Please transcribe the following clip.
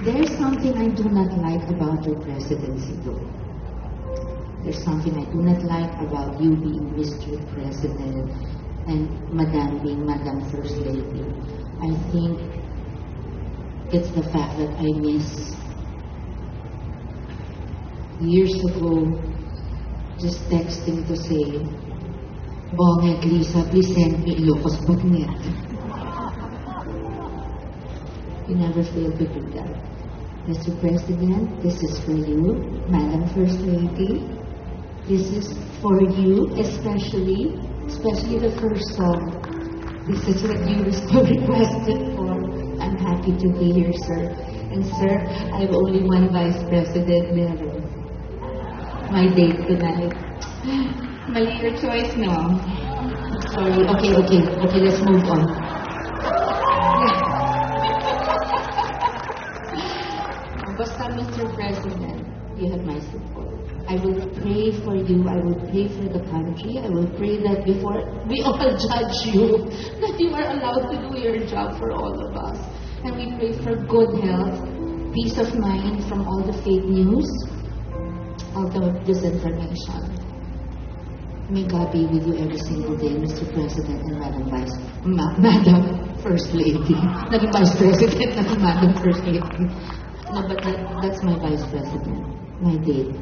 There's something I do not like about your presidency, though. There's something I do not like about you being Mr. President and Madam being Madam First Lady. I think it's the fact that I miss years ago just texting to say, Bongek, Lisa, please send me Ilocos Botnet. You never fail to do that. Mr. President, this is for you. Madam First Lady, this is for you, especially the first song. This is what you requested for. I'm happy to be here, sir. And sir, I have only one Vice President, Meron. My date tonight. Mali your choice, no? Sorry. Okay, let's move on. Basta, Mr. President, you have my support. I will pray for you. I will pray for the country. I will pray that before we all judge you, that you are allowed to do your job for all of us. And we pray for good health, peace of mind from all the fake news, all the disinformation. May God be with you every single day, Mr. President and Madam First Lady. Not Vice President, not Madam First Lady. No, but that's my Vice President, my date.